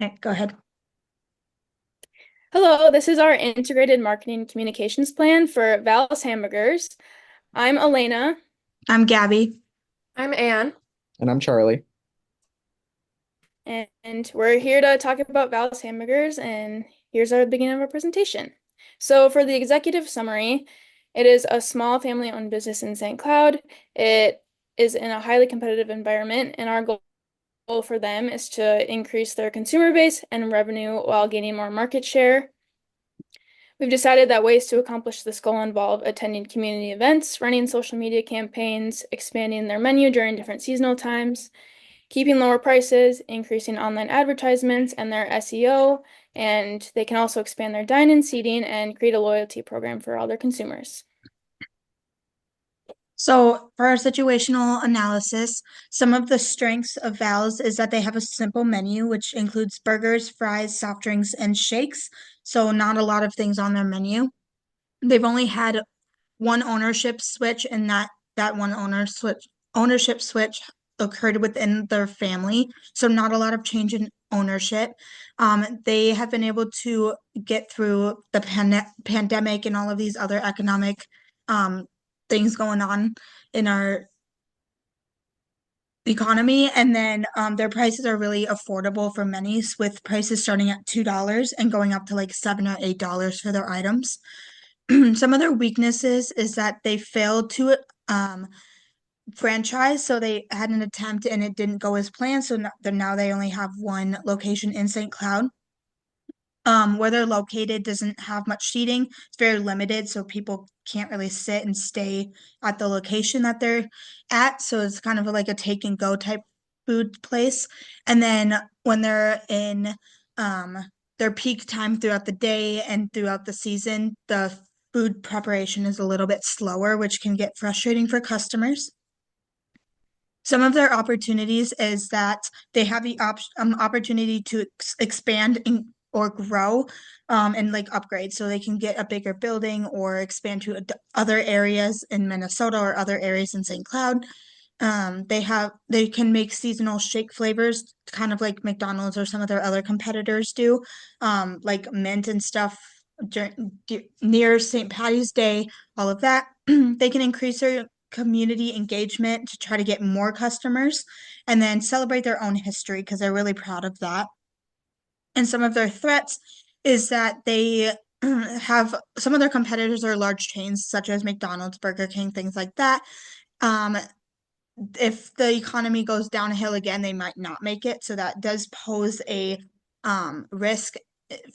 Okay, go ahead. Hello, this is our integrated marketing communications plan for Val's Hamburgers. I'm Elena, I'm Gabby. I'm Anne. And I'm Charlie. and we're here to talk about Val's Hamburgers, and here's our beginning of our presentation. So for the executive summary, it is a small family-owned business in St. Cloud. It is in a highly competitive environment, and our goal for them is to increase their consumer base and revenue while gaining more market share. We've decided that ways to accomplish this goal involve attending community events, running social media campaigns, expanding their menu during different seasonal times, keeping lower prices, increasing online advertisements and their SEO, and they can also expand their dine-in seating and create a loyalty program for all their consumers. So, for our situational analysis, some of the strengths of Val's is that they have a simple menu, which includes burgers, fries, soft drinks, and shakes. So, not a lot of things on their menu. They've only had one ownership switch, and that one ownership switch occurred within their family. So, not a lot of change in ownership. They have been able to get through the pandemic and all of these other economic um, things going on in our economy. And then their prices are really affordable for many, with prices starting at $2 and going up to like $7 or $8 for their items. Some of their weaknesses is that they failed to franchise, so they had an attempt and it didn't go as planned. So now they only have one location in St. Cloud. Where they're located doesn't have much seating. It's very limited, so people can't really sit and stay at the location that they're at. So it's kind of like a take and go type food place. And then when they're in um their peak time throughout the day and throughout the season, the food preparation is a little bit slower, which can get frustrating for customers. Some of their opportunities is that they have the opportunity to expand or grow and like upgrade, so they can get a bigger building or expand to other areas in Minnesota or other areas in St. Cloud. They can make seasonal shake flavors, kind of like McDonald's or some of their other competitors do, like mint and stuff near St. Patty's Day, all of that. They can increase their community engagement to try to get more customers and then celebrate their own history because they're really proud of that. And some of their threats is that they have some of their competitors are large chains such as McDonald's, Burger King, things like that. Um, if the economy goes downhill again, they might not make it. So that does pose a risk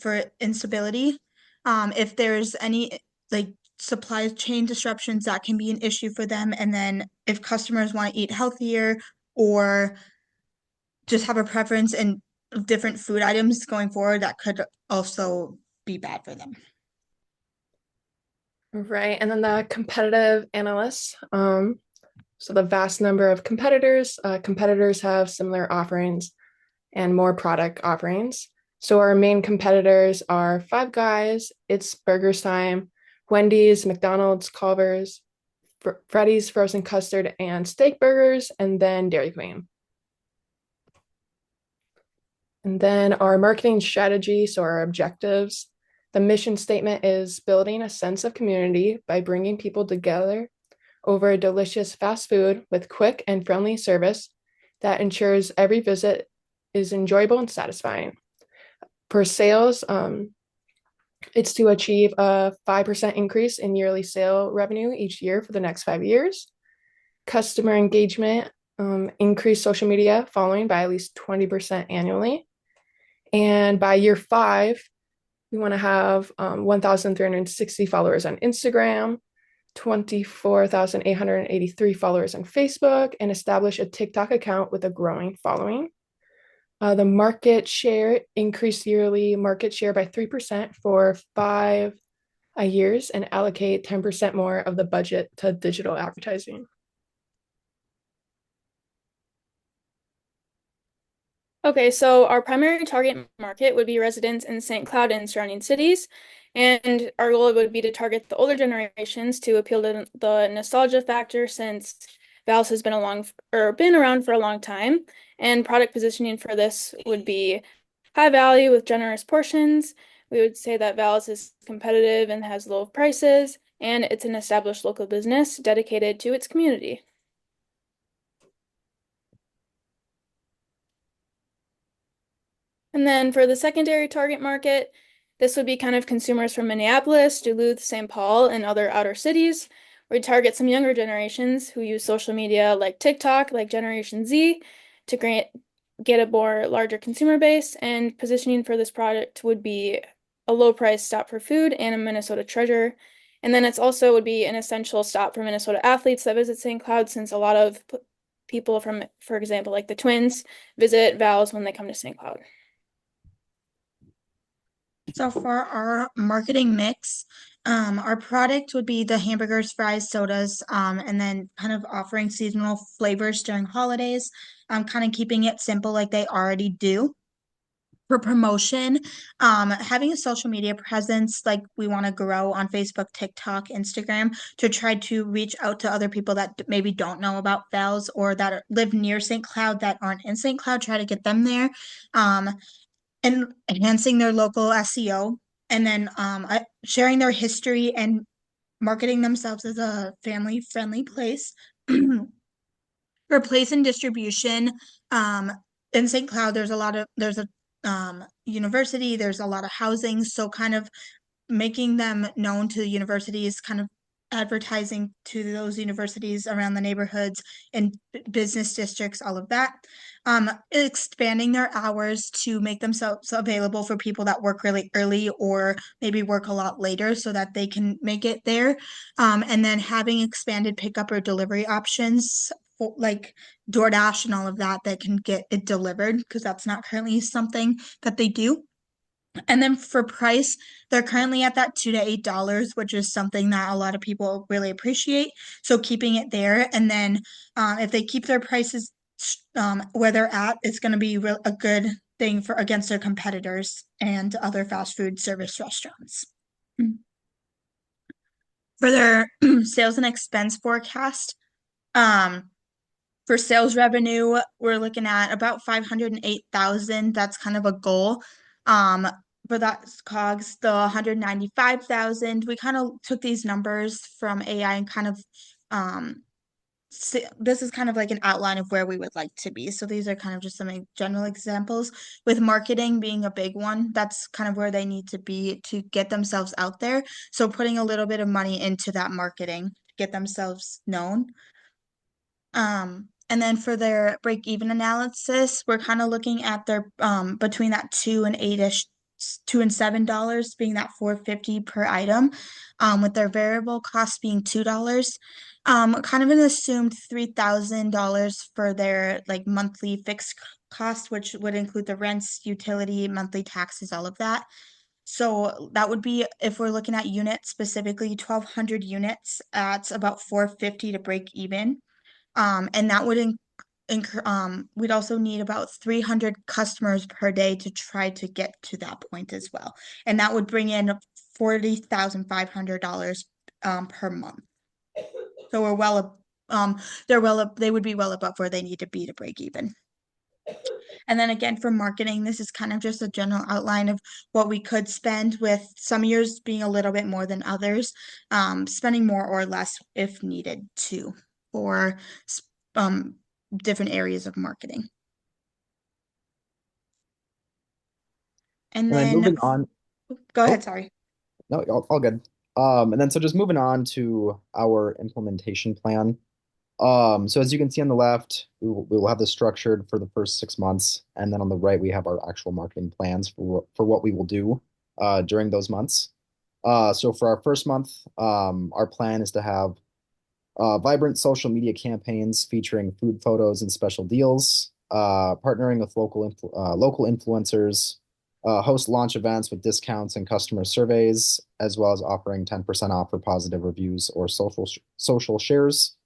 for instability. If there's any like supply chain disruptions, that can be an issue for them. And then if customers want to eat healthier or just have a preference in different food items going forward, that could also be bad for them. Right. And then the competitive analysts. So the vast number of competitors. Competitors have similar offerings and more product offerings. So our main competitors are Five Guys, It's Burgers Time, Wendy's, McDonald's, Culver's, Freddy's Frozen Custard and Steak Burgers, and then Dairy Queen. And then our marketing strategy, so our objectives. The mission statement is building a sense of community by bringing people together over delicious fast food with quick and friendly service that ensures every visit is enjoyable and satisfying. For sales, it's to achieve a 5% increase in yearly sale revenue each year for the next 5 years. Customer engagement, increase social media following by at least 20% annually. And by year 5, we want to have 1,360 followers on Instagram, 24,883 followers on Facebook, and establish a TikTok account with a growing following. The market share increase yearly market share by 3% for 5 years and allocate 10% more of the budget to digital advertising. Okay, so our primary target market would be residents in St. Cloud and surrounding cities. And our goal would be to target the older generations to appeal to the nostalgia factor since Val's has been around for a long time. And product positioning for this would be high value with generous portions. We would say that Val's is competitive and has low prices, and it's an established local business dedicated to its community. And then for the secondary target market, this would be kind of consumers from Minneapolis, Duluth, St. Paul, and other outer cities. We target some younger generations who use social media like TikTok, like Generation Z, to get a more larger consumer base. And positioning for this product would be a low price stop for food and a Minnesota treasure. And then it's also would be an essential stop for Minnesota athletes that visit St. Cloud, since a lot of people from, for example, like the Twins, visit Val's when they come to St. Cloud. So for our marketing mix, our product would be the hamburgers, fries, sodas, and then kind of offering seasonal flavors during holidays, kind of keeping it simple like they already do. For promotion, having a social media presence like we want to grow on Facebook, TikTok, Instagram to try to reach out to other people that maybe don't know about Val's or that live near St. Cloud that aren't in St. Cloud, try to get them there. And enhancing their local SEO, and then sharing their history and marketing themselves as a family friendly place. For place and distribution, in St. Cloud, there's a university, there's a lot of housing, so kind of making them known to the universities, kind of advertising to those universities around the neighborhoods and business districts, all of that. Expanding their hours to make themselves available for people that work really early or maybe work a lot later so that they can make it there. And then having expanded pickup or delivery options for, like DoorDash and all of that that can get it delivered, because that's not currently something that they do. And then for price, they're currently at that $2 to $8, which is something that a lot of people really appreciate. So keeping it there, and then if they keep their prices where they're at, it's going to be a good thing for against their competitors and other fast food service restaurants. For their sales and expense forecast, for sales revenue, we're looking at about 508,000. That's kind of a goal. For that COGS, the 195,000, we kind of took these numbers from AI and kind of this is kind of like an outline of where we would like to be. So these are kind of just some general examples, with marketing being a big one. That's kind of where they need to be to get themselves out there. So putting a little bit of money into that marketing to get themselves known. And then for their break-even analysis, we're kind of looking at their between that $2 and $7 being that $4.50 per item, with their variable cost being $2. Kind of an assumed $3,000 for their like monthly fixed cost, which would include the rents, utility, monthly taxes, all of that. So that would be, if we're looking at units specifically, 1,200 units at about $4.50 to break even. And that would we'd also need about 300 customers per day to try to get to that point as well. And that would bring in $40,500 per month. So we're well up, they would be well above where they need to be to break even. And then again, for marketing, this is kind of just a general outline of what we could spend, with some years being a little bit more than others, spending more or less if needed to, for different areas of marketing. And And then then moving on, go oh, ahead, sorry. no, all good. And then so just moving on to our implementation plan. So as you can see on the left, we will have this structured for the first 6 months, and then on the right we have our actual marketing plans for what we will do during those months. So for our first month, our plan is to have vibrant social media campaigns featuring food photos and special deals, partnering with local influencers, host launch events with discounts and customer surveys, as well as offering 10% off for positive reviews or social shares.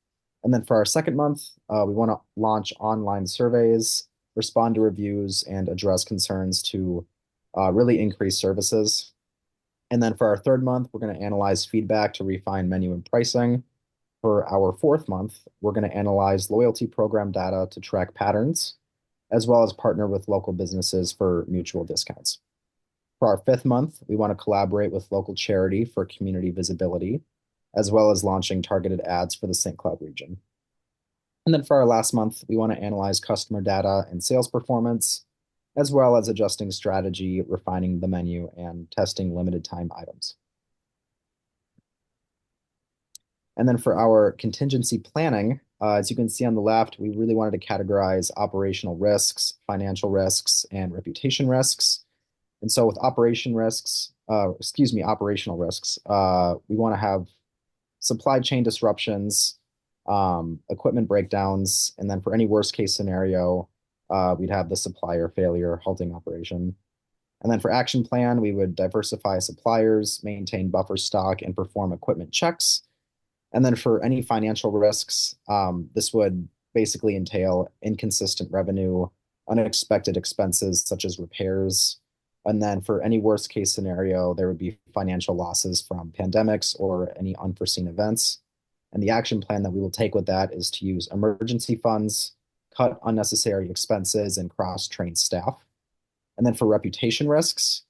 And then for our second month, we want to launch online surveys, respond to reviews, and address concerns to really increase services. And then for our third month, we're going to analyze feedback to refine menu and pricing. For our fourth month, we're going to analyze loyalty program data to track patterns. as well as partner with local businesses for mutual discounts. For our 5th month, we want to collaborate with local charity for community visibility, as well as launching targeted ads for the St. Cloud region. And then for our last month, we want to analyze customer data and sales performance, as well as adjusting strategy, refining the menu, and testing limited time items. And then for our contingency planning, as you can see on the left, we really wanted to categorize operational risks, financial risks, and reputation risks. And so with operational risks, we want to have supply chain disruptions, equipment breakdowns, and then for any worst case scenario, we'd have the supplier failure halting operation. And then for action plan, we would diversify suppliers, maintain buffer stock, and perform equipment checks. And then for any financial risks, this would basically entail inconsistent revenue, unexpected expenses such as repairs. And then for any worst case scenario, there would be financial losses from pandemics or any unforeseen events. And the action plan that we will take with that is to use emergency funds, cut unnecessary expenses, and cross-train staff. And then for reputation risks,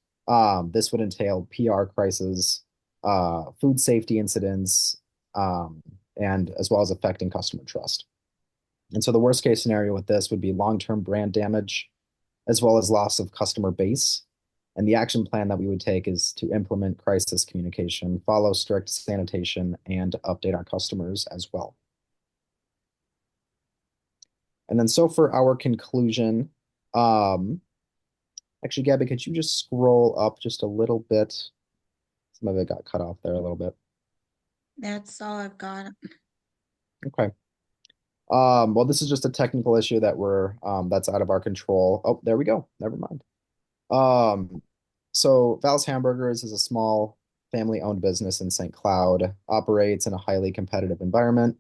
this would entail PR crises, food safety incidents, and as well as affecting customer trust. And so the worst case scenario with this would be long-term brand damage, as well as loss of customer base. And the action plan that we would take is to implement crisis communication, follow strict sanitation, and update our customers as well. And then so for our conclusion, actually, Gabby, could you just scroll up just a little bit? Some of it got cut off there a little bit. That's all I've got. Okay. Well, this is just a technical issue that that's out of our control. Oh, there we go. Never mind. So Val's Hamburgers is a small family-owned business in St. Cloud, operates in a highly competitive environment.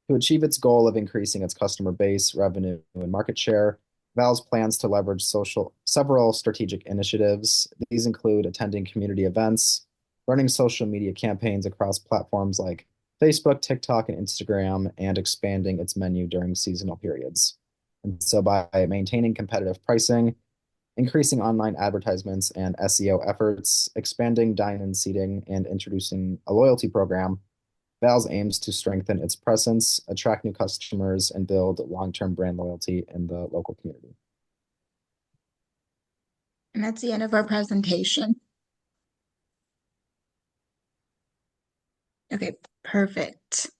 To achieve its goal of increasing its customer base, revenue, and market share, Val's plans to leverage several strategic initiatives. These include attending community events, running social media campaigns across platforms like Facebook, TikTok, and Instagram, and expanding its menu during seasonal periods. And so by maintaining competitive pricing, increasing online advertisements and SEO efforts, expanding dine-in seating, and introducing a loyalty program, Val's aims to strengthen its presence, attract new customers, and build long-term brand loyalty in the local community. And that's the end of our presentation. Okay, perfect.